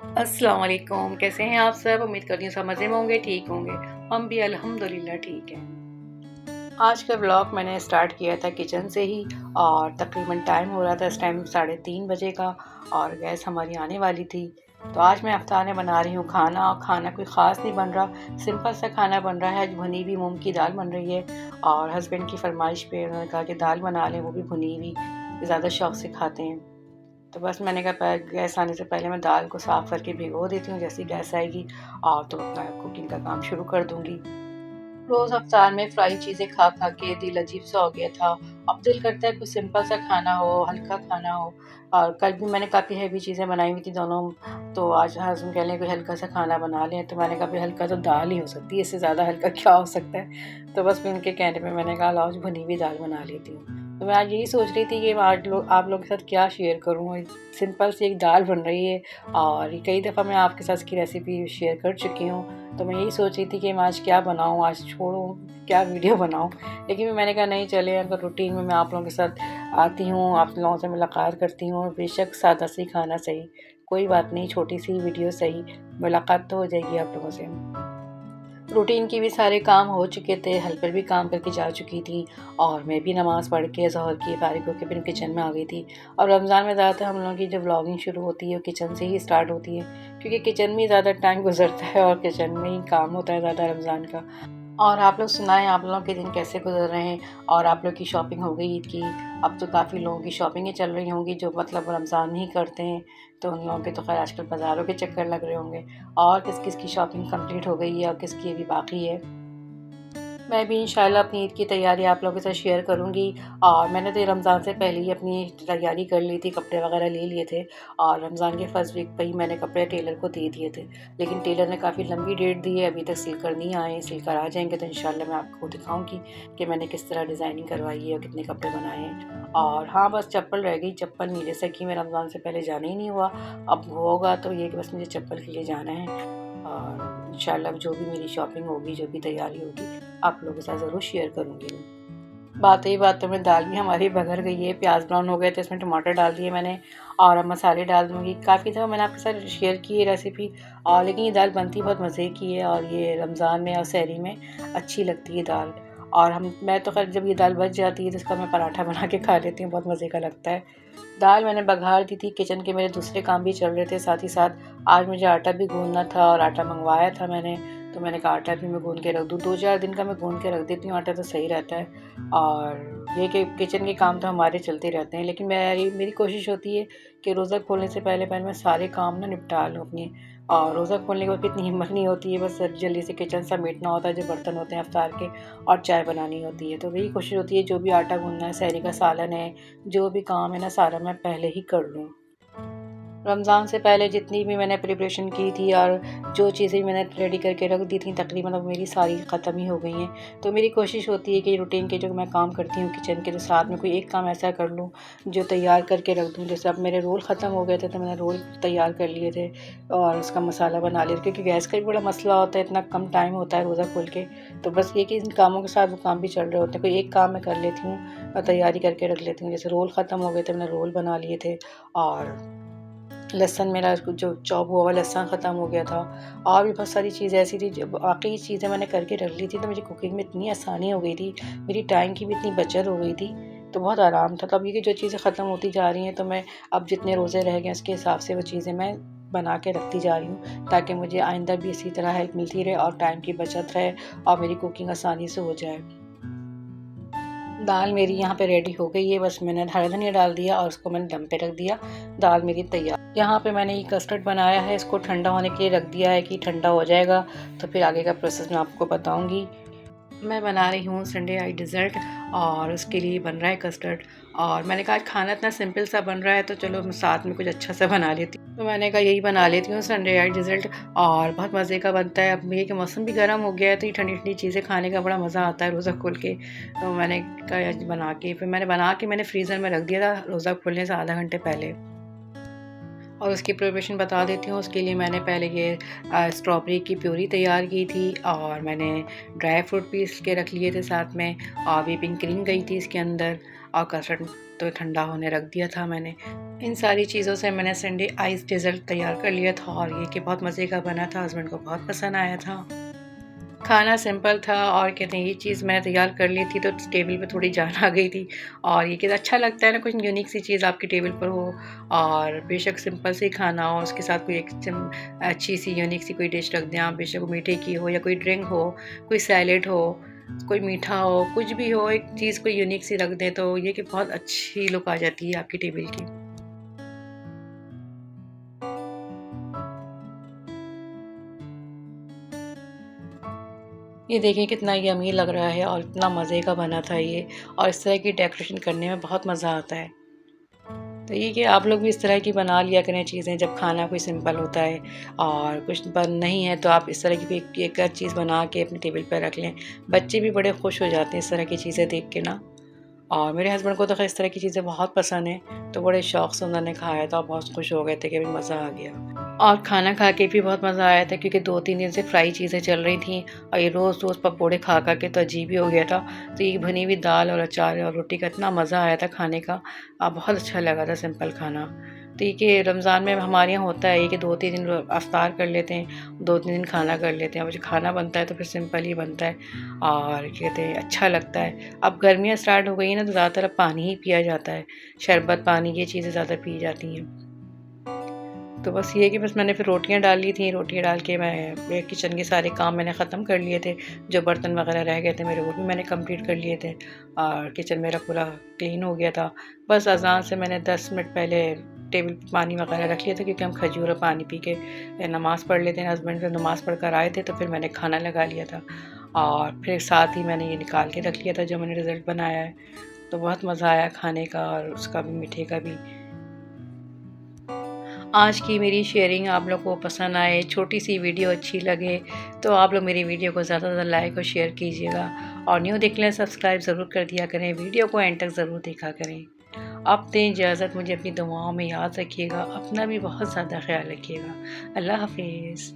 अस्सलाम वालेकुम, कैसे हैं आप सब? उम्मीद करती हूँ सब मज़े में होंगे, ठीक होंगे। हम भी अल्हम्दुलिल्लाह ठीक हैं। आज का व्लॉग मैंने स्टार्ट किया था किचन से ही और तकरीबन टाइम हो रहा था इस टाइम 3:30 बजे का और गैस हमारी आने वाली थी। तो आज मैं इफ्तार में बना रही हूँ खाना और खाना कोई ख़ास नहीं बन रहा, सिंपल सा खाना बन रहा है। आज भुनी हुई मूँग की दाल बन रही है और हस्बैंड की फ़रमाइश पे उन्होंने कहा कि दाल बना लें, वो भी भुनी हुई, ज़्यादा शौक़ से खाते हैं। तो बस मैंने कहा गैस आने से पहले मैं दाल को साफ़ करके भिगो देती हूँ, जैसे ही गैस आएगी और तो अपना कुकिंग का काम शुरू कर दूँगी। रोज़ अफ्तार में फ्राई चीज़ें खा खा के दिल अजीब-सा हो गया था। अब दिल करता है कुछ सिंपल सा खाना हो, हल्का खाना हो। और कल भी मैंने काफ़ी हेवी चीज़ें बनाई हुई थी दोनों, तो आज हस्बैंड कह रहे हैं कोई हल्का सा खाना बना लें, तो मैंने कहा भई हल्का तो दाल ही हो सकती है, इससे ज़्यादा हल्का क्या हो सकता है। तो बस मैं उनके कहने पे मैंने कहा लाओ आज भुनी हुई दाल बना लेती हूँ। तो मैं आज यही सोच रही थी कि मैं आज आप लोगों के साथ क्या शेयर करूँ। सिंपल सी एक दाल बन रही है और कई दफ़ा मैं आपके साथ इसकी रेसिपी शेयर कर चुकी हूँ। तो मैं यही सोच रही थी कि मैं आज क्या बनाऊँ, आज छोड़ूँ, क्या वीडियो बनाऊँ। लेकिन फिर मैंने कहा नहीं चले, अगर रूटीन में मैं आप लोगों के साथ आती हूँ, आप लोगों से मुलाकात करती हूँ, बेशक सादा सी खाना सही, कोई बात नहीं, छोटी सी वीडियो सही, मुलाकात तो हो जाएगी आप लोगों से। रूटीन के भी सारे काम हो चुके थे, हेल्पर भी काम करके जा चुकी थी और मैं भी नमाज़ पढ़ के ज़ोहर की फ़ारिग होके फिर किचन में आ गई थी। और रमज़ान में ज़्यादातर हम लोगों की जो व्लॉगिंग शुरू होती है वो किचन से ही स्टार्ट होती है, क्योंकि किचन में ही ज़्यादा टाइम गुज़रता है और किचन में ही काम होता है ज़्यादा रमज़ान का। और आप लोग सुनाएँ, आप लोगों के दिन कैसे गुज़र रहे हैं और आप लोग की शॉपिंग हो गई ईद की? अब तो काफ़ी लोगों की शॉपिंगें चल रही होंगी जो मतलब रमज़ान में ही करते हैं, तो उन लोगों के तो ख़ैर आजकल बाज़ारों के चक्कर लग रहे होंगे। और किस-किस की शॉपिंग कंप्लीट हो गई है और किसकी अभी बाकी है? मैं भी इंशाल्लाह अपनी ईद की तैयारी आप लोगों के साथ शेयर करूँगी। और मैंने तो रमज़ान से पहले ही अपनी तैयारी कर ली थी, कपड़े वगैरह ले लिए थे और रमज़ान के फर्स्ट वीक पे ही मैंने कपड़े टेलर को दे दिए थे। लेकिन टेलर ने काफ़ी लंबी डेट दी है, अभी तक सिलकर नहीं आए, सिलकर आ जाएँगे तो इंशाल्लाह मैं आपको दिखाऊँगी कि मैंने किस तरह डिज़ाइनिंग करवाई है और कितने कपड़े बनाए हैं। और हाँ, बस चप्पल रह गई, चप्पल नहीं, जैसा कि मैं रमज़ान से पहले जाना ही नहीं हुआ, अब होगा तो ये कि बस मुझे चप्पल के लिए जाना है। और इंशाल्लाह जो भी मेरी शॉपिंग होगी, जो भी तैयारी होगी, आप लोगों के साथ ज़रूर शेयर करूँगी मैं। बातों ही बातों में दाल भी हमारी बघर गई है, प्याज़ ब्राउन हो गए थे, इसमें टमाटर डाल दिए मैंने और अब मसाले डाल दूँगी। काफ़ी दफ़ा मैंने आपके साथ शेयर की है रेसिपी और लेकिन ये दाल बनती बहुत मज़े की है और ये रमज़ान में और सहरी में अच्छी लगती है दाल। और मैं तो ख़ैर जब ये दाल बच जाती है तो इसका मैं पराठा बना के खा लेती हूँ, बहुत मज़े का लगता है। दाल मैंने बघार दी थी, किचन के मेरे दूसरे काम भी चल रहे थे साथ ही साथ। आज मुझे आटा भी गूँधना था और आटा मँगवाया था मैंने, तो मैंने कहा आटा भी मैं गूँध के रख दूँ। 2-4 दिन का मैं गूँध के रख देती हूँ आटा, तो सही रहता है। और ये कि किचन के काम तो हमारे चलते रहते हैं, लेकिन मेरी कोशिश होती है कि रोज़ा खोलने से पहले मैं सारे काम ना निपटा लूँ अपने। और रोज़ा खोलने के बाद इतनी हिम्मत नहीं होती है, बस जल्दी से किचन समेटना होता है, जो बर्तन होते हैं इफ्तार के, और चाय बनानी होती है। तो वही कोशिश होती है जो भी आटा गूँधना है, सहरी का सालन है, जो भी काम है ना सारा मैं पहले ही कर लूँ। रमज़ान से पहले जितनी भी मैंने प्रिपरेशन की थी और जो चीज़ें मैंने रेडी करके रख दी थी तकरीबन अब मेरी सारी ख़त्म ही हो गई हैं। तो मेरी कोशिश होती है कि रूटीन के जो मैं काम करती हूँ किचन के, तो साथ में कोई एक काम ऐसा कर लूँ जो तैयार करके रख दूँ। जैसे अब मेरे रोल ख़त्म हो गए थे तो मैंने रोल तैयार कर लिए थे और उसका मसाला बना लिया, क्योंकि गैस का भी बड़ा मसला होता है, इतना कम टाइम होता है रोज़ा खोल के। तो बस ये कि इन कामों के साथ वो काम भी चल रहे होते हैं, कोई एक काम मैं कर लेती हूँ और तैयारी करके रख लेती हूँ। जैसे रोल ख़त्म हो गए थे, मैंने रोल बना लिए थे और लहसुन मेरा जो चॉप हुआ हुआ लहसुन ख़त्म हो गया था। और भी बहुत सारी चीज़ें ऐसी थी जो बाकी चीज़ें मैंने करके रख ली थी, तो मुझे कुकिंग में इतनी आसानी हो गई थी, मेरी टाइम की भी इतनी बचत हो गई थी, तो बहुत आराम था। तो अब ये कि जो चीज़ें ख़त्म होती जा रही हैं तो मैं अब जितने रोज़े रह गए उसके हिसाब से वो चीज़ें मैं बना के रखती जा रही हूँ, ताकि मुझे आइंदा भी इसी तरह हेल्प मिलती रहे और टाइम की बचत रहे और मेरी कुकिंग आसानी से हो जाए। दाल मेरी यहाँ पे रेडी हो गई है, बस मैंने हरा धनिया डाल दिया और उसको मैंने दम पे रख दिया। दाल मेरी तैयार। यहाँ पे मैंने ये कस्टर्ड बनाया है, इसको ठंडा होने के लिए रख दिया है कि ठंडा हो जाएगा तो फिर आगे का प्रोसेस मैं आपको बताऊँगी। मैं बना रही हूँ संडे आई डिज़र्ट और उसके लिए बन रहा है कस्टर्ड। और मैंने कहा आज खाना इतना सिंपल सा बन रहा है तो चलो मैं साथ में कुछ अच्छा सा बना लेती हूँ। तो मैंने कहा यही बना लेती हूँ संडे आई डिज़र्ट और बहुत मज़े का बनता है। अब ये कि मौसम भी गर्म हो गया है तो ये ठंडी-ठंडी चीज़ें खाने का बड़ा मज़ा आता है रोज़ा खोल के। तो मैंने कहा आज बना के मैंने फ्रीज़र में रख दिया था रोज़ा खोलने से आधा घंटे पहले। और उसकी प्रिपरेशन बता देती हूँ। उसके लिए मैंने पहले ये स्ट्रॉबेरी की प्यूरी तैयार की थी और मैंने ड्राई फ्रूट पीस के रख लिए थे साथ में और व्हिपिंग क्रीम गई थी इसके अंदर। और कस्टर्ड तो ठंडा होने रख दिया था मैंने। इन सारी चीज़ों से मैंने संडे आइस डेज़र्ट तैयार कर लिया था और ये कि बहुत मज़े का बना था, हस्बैंड को बहुत पसंद आया था। खाना सिंपल था और कहते हैं ये चीज़ मैंने तैयार कर ली थी तो टेबल पे थोड़ी जान आ गई थी। और ये कि अच्छा लगता है ना, कुछ यूनिक सी चीज़ आपकी टेबल पर हो और बेशक सिंपल से ही खाना हो, उसके साथ कोई एक अच्छी सी यूनिक सी कोई डिश रख दें आप, बेशक वो मीठे की हो या कोई ड्रिंक हो, कोई सैलेड हो, कोई मीठा हो, कुछ भी हो, एक चीज़ कोई यूनिक सी रख दें तो ये कि बहुत अच्छी लुक आ जाती है आपकी टेबल की। ये देखिए कितना यम्मी लग रहा है और इतना मज़े का बना था ये, और इस तरह की डेकोरेशन करने में बहुत मज़ा आता है। तो ये कि आप लोग भी इस तरह की बना लिया करें चीज़ें, जब खाना कोई सिंपल होता है और कुछ बन नहीं है तो आप इस तरह की भी एक आध चीज़ बना के अपनी टेबल पर रख लें। बच्चे भी बड़े खुश हो जाते हैं इस तरह की चीज़ें देख के ना। और मेरे हस्बैंड को तो ख़ैर इस तरह की चीज़ें बहुत पसंद हैं, तो बड़े शौक़ से उन्होंने खाया था और बहुत खुश हो गए थे कि अभी मज़ा आ गया। और खाना खा के भी बहुत मज़ा आया था क्योंकि 2-3 दिन से फ्राई चीज़ें चल रही थीं और ये रोज़-रोज़ पकोड़े खा के तो अजीब ही हो गया था। तो ये भुनी हुई दाल और अचार और रोटी का इतना मज़ा आया था खाने का, बहुत अच्छा लगा था सिंपल खाना। तो ये कि रमज़ान में हमारे यहाँ होता है ये कि 2-3 दिन इफ्तार कर लेते हैं, 2-3 दिन खाना कर लेते हैं। अब जो खाना बनता है तो फिर सिंपल ही बनता है और कहते हैं अच्छा लगता है। अब गर्मियाँ स्टार्ट हो गई हैं ना तो ज़्यादातर अब पानी ही पिया जाता है, शरबत पानी ये चीज़ें ज़्यादा पी जाती हैं। तो बस ये है कि बस मैंने फिर रोटियाँ डाल ली थी, रोटियाँ डाल के मैं किचन के सारे काम मैंने ख़त्म कर लिए थे, जो बर्तन वग़ैरह रह गए थे मेरे वो भी मैंने कंप्लीट कर लिए थे और किचन मेरा पूरा क्लीन हो गया था। बस अज़ान से मैंने 10 मिनट पहले टेबल पे पानी वग़ैरह रख लिया था क्योंकि हम खजूर और पानी पी के नमाज़ पढ़ लेते हैं। हस्बैंड फिर नमाज़ पढ़ कर आए थे तो फिर मैंने खाना लगा लिया था और फिर साथ ही मैंने ये निकाल के रख लिया था जो मैंने रिज़ल्ट बनाया है। तो बहुत मज़ा आया खाने का और उसका भी, मीठे का भी। आज की मेरी शेयरिंग आप लोग को पसंद आए, छोटी-सी वीडियो अच्छी लगे, तो आप लोग मेरी वीडियो को ज़्यादा से ज़्यादा लाइक और शेयर कीजिएगा और न्यू देखने सब्सक्राइब ज़रूर कर दिया करें, वीडियो को एंड तक ज़रूर देखा करें। अब दें इजाज़त, मुझे अपनी दुआओं में याद रखिएगा, अपना भी बहुत ज़्यादा ख़्याल रखिएगा। अल्लाह हाफ़िज़।